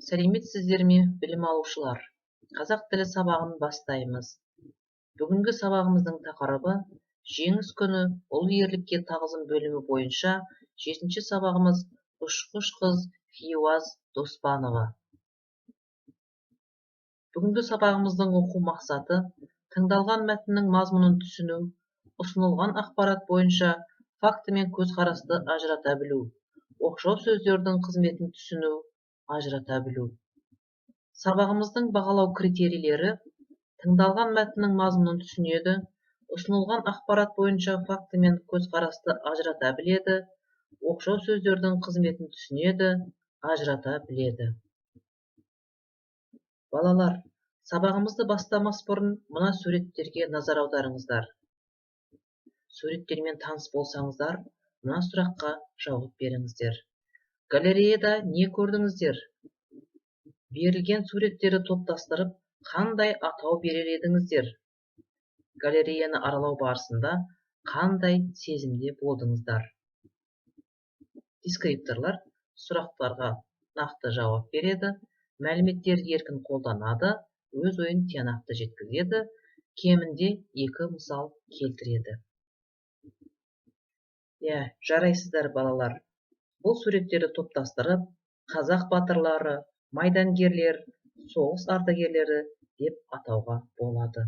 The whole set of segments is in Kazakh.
Сәлеметсіздер ме, білім алушылар? Қазақ тілі сабағын бастаймыз. Бүгінгі сабағымыздың тақырыбы жеңіс күні ұлы ерлікке тағзым бөлімі бойынша 7-ші сабағымыз ұшқыш қыз Хиуаз Доспанова. Бүгінгі сабағымыздың оқу мақсаты тыңдалған мәтіннің мазмұнын түсіну, ұсынылған ақпарат бойынша факті мен көзқарасты ажырата білу, оқшау сөздердің қызметін түсіну, ажырата білу. Сабағымыздың бағалау критерийлері: тыңдалған мәтіннің мазмұнын түсінеді, ұсынылған ақпарат бойынша факті мен көзқарасты ажырата біледі, оқшау сөздердің қызметін түсінеді, ажырата біледі. Балалар, сабағымызды бастамас бұрын мына суреттерге назар аударыңыздар. Суреттермен таныс болсаңыздар, мына сұраққа жауап беріңіздер. Галереяда не көрдіңіздер? Берілген суреттері топтастырып, қандай атау берер едіңіздер? Галереяны аралау барысында қандай сезімде болдыңыздар? Дескрипторлар сұрақтарға нақты жауап береді, мәліметтерді еркін қолданады, өз ойын тиянақты жеткізеді, кемінде 2 мысал келтіреді. Жарайсыздар балалар. Бұл суреттері топтастырып, қазақ батырлары, майдангерлер, соғыс ардагерлері деп атауға болады.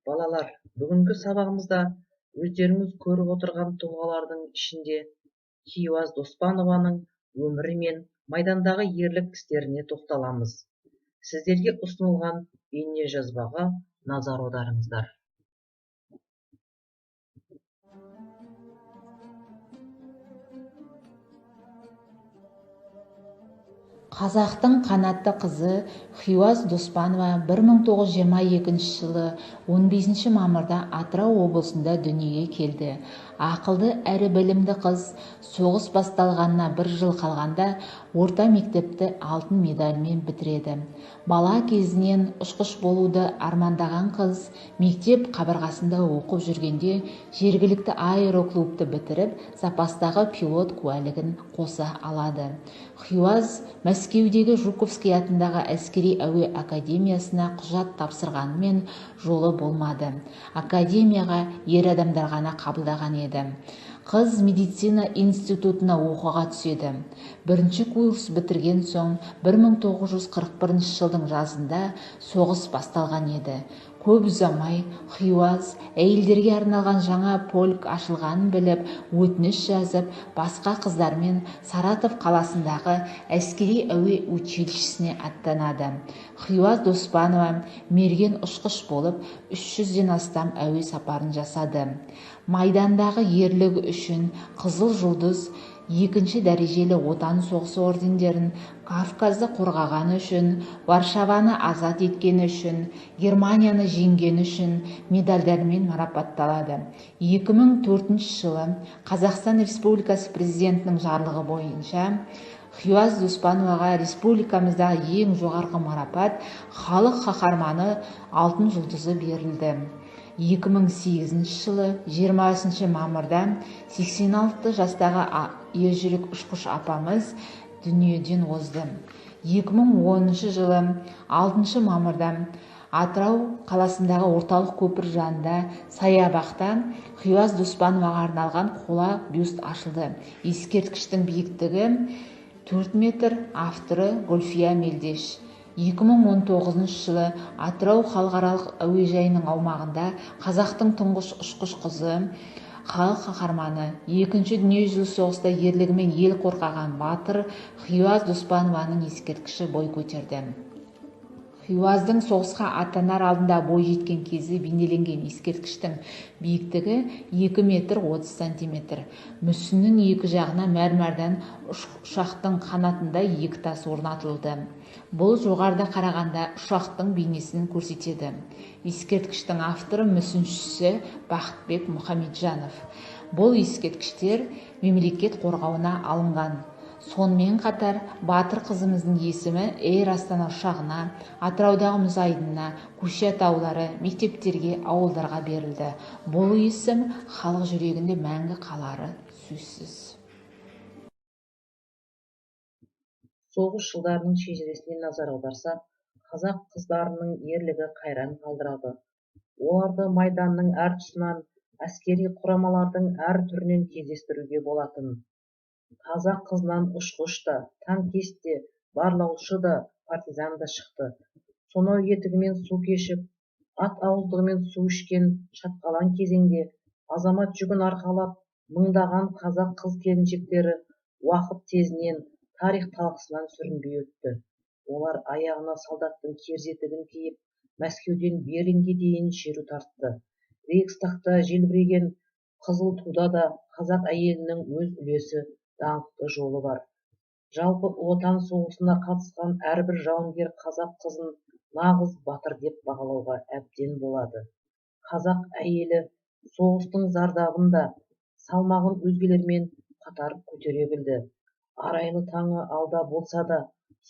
Балалар, бүгінгі сабағымызда өздеріңіз көріп отырған тұлғалардың ішінде Хиуаз Доспанованың өмірі мен майдандағы ерлік істеріне тоқталамыз. Сіздерге ұсынылған бейнежазбаға назар аударыңыздар. Қазақтың қанатты қызы Хиуаз Доспанова 1922 жылы 15 мамырда Атырау облысында дүниеге келді. Ақылды әрі білімді қыз соғыс басталғанына 1 жыл қалғанда орта мектепті алтын медальмен бітіреді. Бала кезінен ұшқыш болуды армандаған қыз мектеп қабырғасында оқып жүргенде жергілікті аэроклубты бітіріп, запастағы пилот куәлігін қоса алады. Хиуаз Мәскеудегі Жуковский атындағы әскери әуе академиясына құжат тапсырғанымен жолы болмады. Академияға ер адамдар ғана қабылдаған еді. Қыз медицина институтына оқуға түседі. 1-ші курс бітірген соң 1941 жылдың жазында соғыс басталған еді. Көп ұзамай Хиуаз әйелдерге арналған жаңа полк ашылғанын біліп, өтініш жазып, басқа қыздармен Саратов қаласындағы әскери әуе училищесіне аттанады. Хиуаз Доспанова мерген ұшқыш болып 300-ден астам әуе сапарын жасады. Майдандағы ерлігі үшін Қызыл жұлдыз, 2-ші дәрежелі отан соғысы ордендерін, Кавказды қорғағаны үшін, Варшаваны азат еткені үшін, Германияны жеңгені үшін медальдармен марапатталады. 2004 жылы Қазақстан Республикасы президентінің жарлығы бойынша Хиуаз Доспановаға республикамыздағы ең жоғарғы марапат халық қаһарманы алтын жұлдызы берілді. 2008 жылы 20 мамырда 86 жастағы ержүрек ұшқыш апамыз дүниеден озды. 2010 жылы 6 мамырда Атырау қаласындағы орталық көпір жанында саябақта Хиуаз Доспановаға арналған қола бюст ашылды. Ескерткіштің биіктігі 4 метр, авторы Гүлфия Мелдеш. 2019 жылы Атырау халықаралық әуежайының аумағында қазақтың тұңғыш ұшқыш қызы, халық қаһарманы, 2-ші дүниежүзілік соғыста ерлігімен ел қорғаған батыр Хиуаз Доспанованың ескерткіші бой көтерді. Хиуаздың соғысқа аттанар алдында бой жеткен кезі бейнеленген ескерткіштің биіктігі 2 метр 30 сантиметр. Мүсіннің екі жағына мәрмәрдан ұшақтың қанатындай 2 тас орнатылды. Бұл жоғарыда қарағанда ұшақтың бейнесін көрсетеді. Ескерткіштің авторы мүсіншісі Бақытбек Мұхамеджанов. Бұл ескерткіштер мемлекет қорғауына алынған. Сонымен қатар батыр қызымыздың есімі Эйр Астана ұшағына, Атыраудағы мұз айдынына, көше атаулары, мектептерге, ауылдарға берілді. Бұл есім халық жүрегінде мәңгі қалары сөзсіз. Соғыс жылдарының шежіресіне назар аударсақ, қазақ қыздарының ерлігі қайран қалдырады. Оларды майданның әр тұсынан, әскери құрамалардың әр түрінен кездестіруге болатын. Қазақ қызынан ұшқыш та, танкист те, барлаушы да, партизан да шықты. Сонау етігімен су кешіп, ат ауыздығымен су ішкен шатқалаң кезеңде азамат жүгін арқалап, мыңдаған қазақ қыз келіншектері уақыт тезінен, тарих талқысынан сүрінбей өтті. Олар аяғына солдаттың керзетігін киіп, Мәскеуден Берлинге дейін шеру тартты. Рейхстагта желбіреген қызыл туда да қазақ әйелінің өз үлесі, даңқты жолы бар. Жалпы отан соғысына қатысқан әрбір жауынгер қазақ қызын нағыз батыр деп бағалауға әбден болады. Қазақ әйелі соғыстың зардабын да, салмағын өзгелермен қатар көтере білді. Арайлы таңы алда болса да,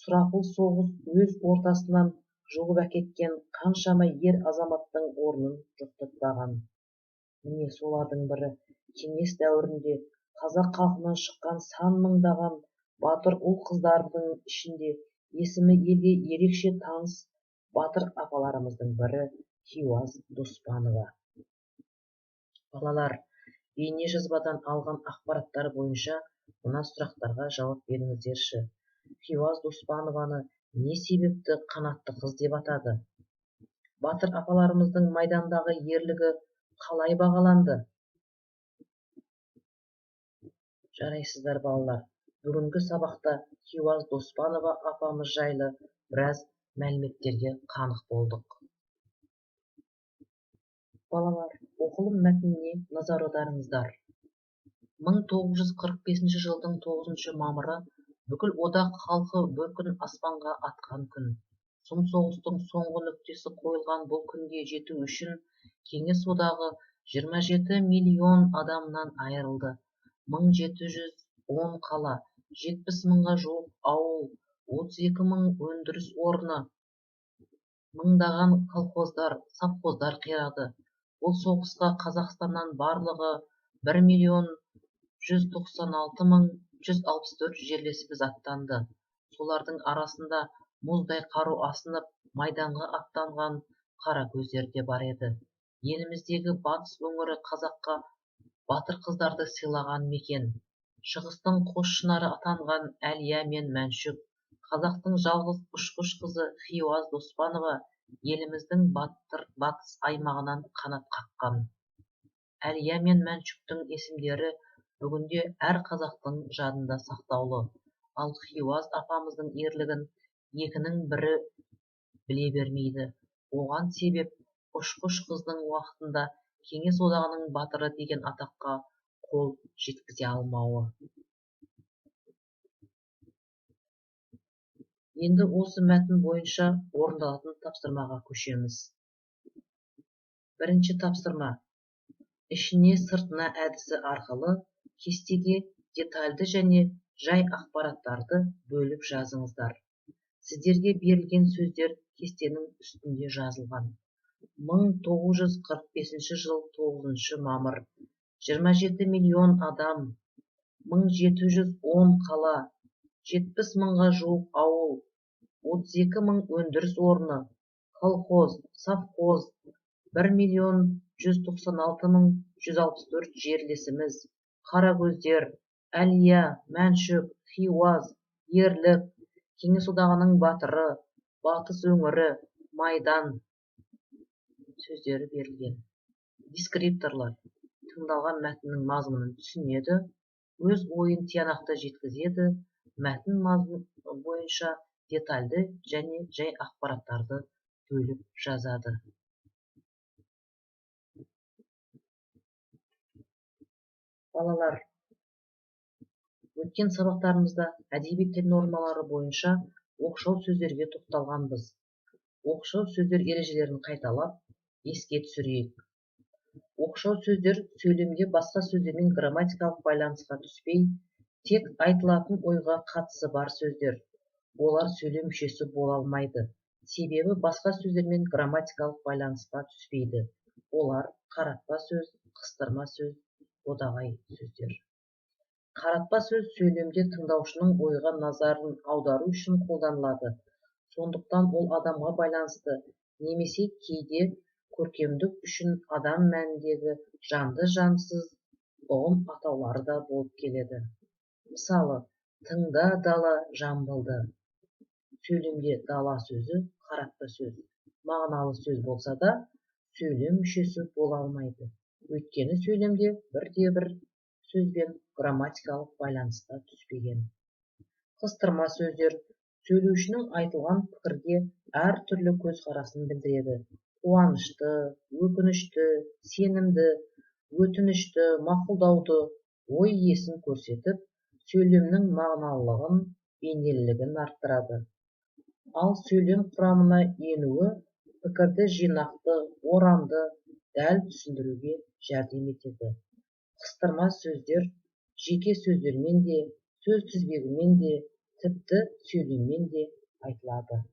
сұрапыл соғыс өз ортасынан жұлып әкеткен қаншама ер азаматтың орнын жоқтатпаған. Міне солардың бірі кеңес дәуірінде қазақ халқынан шыққан сан мыңдаған батыр ұл қыздардың ішінде есімі елге ерекше таныс батыр апаларымыздың бірі Хиуаз Доспанова. Балалар, бейне жазбадан алған ақпараттар бойынша мына сұрақтарға жауап беріңіздерші. Хиуаз Доспанованы не себепті қанатты қыз деп атады? Батыр апаларымыздың майдандағы ерлігі қалай бағаланды? Жарайсыздар балалар, бүгінгі сабақта Хиуаз Доспанова апамыз жайлы біраз мәліметтерге қанық болдық. Балалар, оқылым мәтініне назар аударыңыздар. 1945 жылдың 9 мамыры бүкіл одақ халқы бір күн аспанға атқан күн. Сұм соғыстың соңғы нүктесі қойылған бұл күнге жету үшін Кеңес одағы 27 миллион адамнан айырылды. 1710 қала, 70 мыңға жуық ауыл, 32 мың өндіріс орны, мыңдаған колхоздар, совхоздар қирады. Бұл соғысқа Қазақстаннан барлығы 1 миллион 196 мың 164 жерлесіміз аттанды. Солардың арасында мұздай қару асынып майданға аттанған қара көздер де бар еді. Еліміздегі батыс өңірі қазаққа батыр қыздарды сыйлаған мекен. Шығыстың қос шынары атанған Әлия мен Мәншүк, қазақтың жалғыз ұшқыш қызы Хиуаз Доспанова еліміздің батыс аймағынан қанат қаққан. Әлия мен Мәншүктің есімдері бүгінде әр қазақтың жадында сақтаулы. Ал Хиуаз апамыздың ерлігін екінің бірі біле бермейді. Оған себеп ұшқыш қыздың уақытында Кеңес одағының батыры деген атаққа қол жеткізе алмауы. Енді осы мәтін бойынша орындалатын тапсырмаға көшеміз. Бірінші тапсырма. Ішіне сыртына әдісі арқылы кестеге детальды және жай ақпараттарды бөліп жазыңыздар. Сіздерге берілген сөздер кестенің үстінде жазылған. 1945 жыл 9 мамыр. 27 миллион адам, 1710 қала, 70 мыңға жуық ауыл, 32 мың өндіріс орны, колхоз, совхоз, 1 миллион 196 мың 164 жерлесіміз, қара көздер, Әлия, Мәншүк, Хиуаз, ерлік, Кеңес одағының батыры, батыс өңірі, майдан сөздері берілген. Дескрипторлар тыңдалған мәтіннің мазмұнын түсінеді, өз ойын тиянақты жеткізеді, мәтін мазмұны бойынша детальды және жай ақпараттарды бөліп жазады. Балалар, өткен сабақтарымызда әдеби тіл нормалары бойынша оқшау сөздерге тоқталғанбыз. Оқшау сөздер ережелерін қайталап, еске түсірейік. Оқшау сөздер сөйлемге басқа сөздермен грамматикалық байланысқа түспей, тек айтылатын ойға қатысы бар сөздер. Олар сөйлем мүшесі бола алмайды. Себебі басқа сөздермен грамматикалық байланысқа түспейді. Олар қаратпа сөз, қыстырма сөз, одағай сөздер. Қаратпа сөз сөйлемде тыңдаушының ойға назарын аудару үшін қолданылады. Сондықтан ол адамға байланысты немесе кейде көркемдік үшін адам мәніндегі жанды жансыз ұғым атаулары да болып келеді. Мысалы, тыңда дала жамбылды. Сөйлемде дала сөзі қаратпа сөз, мағыналы сөз болса да, сөйлем мүшесі бола алмайды. Өйткені сөйлемде бірде-бір сөзбен грамматикалық байланысқа түспеген. Қыстырма сөздер сөйлеушінің айтылған пікірге әртүрлі көзқарасын білдіреді. Қуанышты, өкінішті, сенімді, өтінішті, мақұлдауды, ой иесін көрсетіп, сөйлемнің мағыналылығын, бейнелілігін арттырады. Ал сөйлем құрамына енуі пікірді жинақты, орамды, дәл түсіндіруге жәрдем етеді. Қыстырма сөздер жеке сөздермен де, сөз тізбегімен де, тіпті сөйлеммен де айтылады.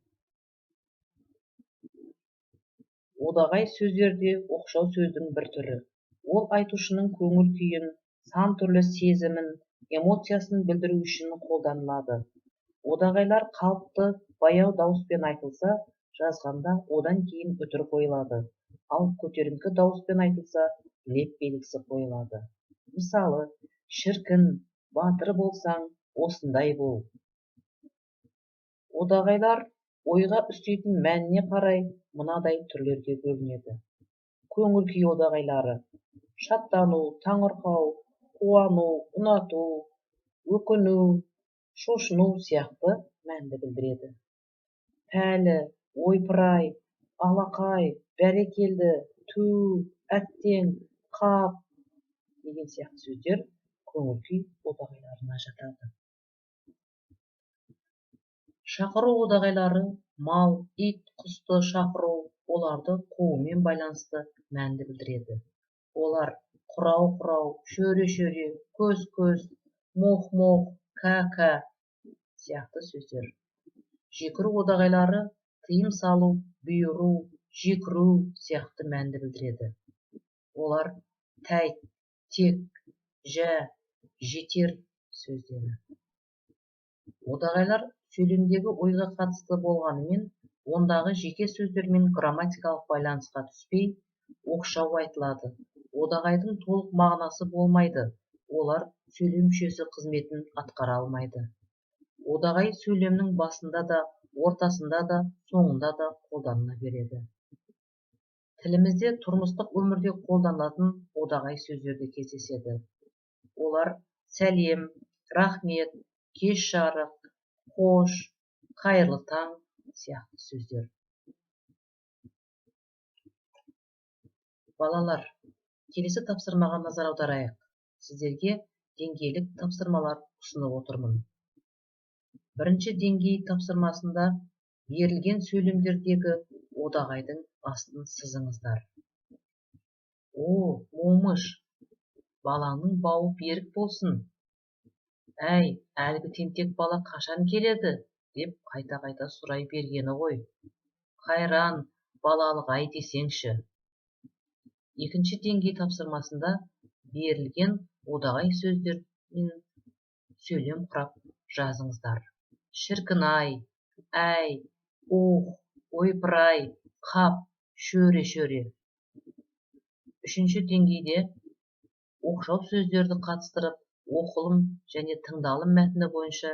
Одағай сөздерде оқшау сөздің бір түрі. Ол айтушының көңіл күйін, сан түрлі сезімін, эмоциясын білдіру үшін қолданылады. Одағайлар қалыпты, баяу дауыспен айтылса, жазғанда одан кейін үтір қойылады. Ал көтеріңкі дауыспен айтылса, леп белгісі қойылады. Мысалы, шіркін, батыр болсаң, осындай бол. Одағайлар ойға үстейтін мәніне қарай мынадай түрлерге бөлінеді. Көңіл күй одағайлары: шаттану, таңырқау, қуану, ұнату, өкіну, шошыну сияқты мәнді білдіреді. Пәлі, ойпырай, алақай, бәрекелді, ту, әттең, қап деген сияқты сөздер көңіл күй одағайларына жатады. Шақыру одағайлары мал, ит, құсты шақыру, оларды қуумен байланысты мәнді білдіреді. Олар құрау-құрау, шөре-шөре, көз-көз, моқ-моқ, кә-кә сияқты сөздер. Жекіру одағайлары тыйым салу, бұйыру, жекіру сияқты мәнді білдіреді. Олар тәйт, тек, жә, жетер сөздері. Одағайлар сөйлемдегі ойға қатысты болғанымен, ондағы жеке сөздермен грамматикалық байланысқа түспей, оқшау айтылады. Одағайдың толық мағынасы болмайды, олар сөйлем мүшесі қызметін атқара алмайды. Одағай сөйлемнің басында да, ортасында да, соңында да қолданыла береді. Тілімізде тұрмыстық өмірде қолданылатын одағай сөздерде кездеседі. Олар сәлем, рахмет, кеш жарық, қош, қайырлы таң сияқты сөздер. Балалар, келесі тапсырмаға назар аударайық. Сіздерге деңгейлік тапсырмалар ұсынып отырмын. Бірінші деңгей тапсырмасында берілген сөйлемдердегі одағайдың астын сызыңыздар. О, момыш, балаңның бауы берік болсын. Әй, әлгі тентек бала қашан келеді? Деп қайта-қайта сұрай бергені ғой. Қайран, балалық-ай десеңші. Екінші деңгей тапсырмасында берілген одағай сөздермен сөйлем құрап жазыңыздар. Шіркін-ай, әй, ух, ойпыр-ай, қап, шөре-шөре. Үшінші деңгейде оқшау сөздерді қатыстырып, оқылым және тыңдалым мәтіні бойынша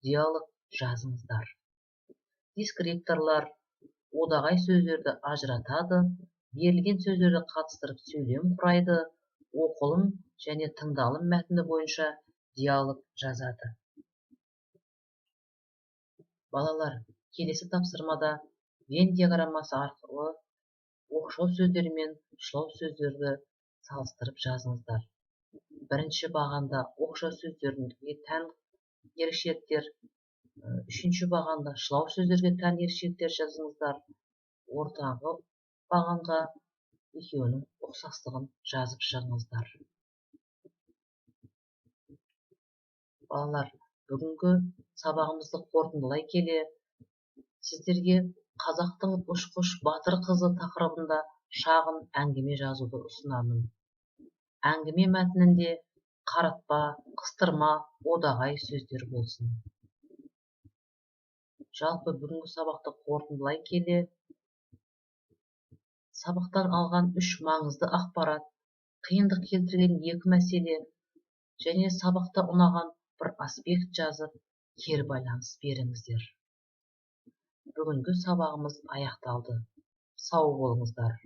диалог жазыңыздар. Дескрипторлар одағай сөздерді ажыратады, берілген сөздерді қатыстырып сөйлем құрайды, оқылым және тыңдалым мәтіні бойынша диалог жазады. Балалар, келесі тапсырмада Вен диаграммасы арқылы оқшау сөздер мен шылау сөздерді салыстырып жазыңыздар. Бірінші бағанда оқшау сөздерге тән ерекшеліктер, үшінші бағанда шылау сөздерге тән ерекшеліктер жазыңыздар. Ортаңғы бағанға екеуінің ұқсастығын жазып шығыңыздар. Балалар, бүгінгі сабағымызды қорытындылай келе, сіздерге қазақтың ұшқыш батыр қызы тақырыбында шағын әңгіме жазуды ұсынамын. Әңгіме мәтінінде қаратпа, қыстырма, одағай сөздер болсын. Жалпы бүгінгі сабақты қорытындылай келе, сабақтан алған 3 маңызды ақпарат, қиындық келтірген 2 мәселе және сабақта ұнаған бір аспект жазып, кері байланыс беріңіздер. Бүгінгі сабағымыз аяқталды. Сау болыңыздар.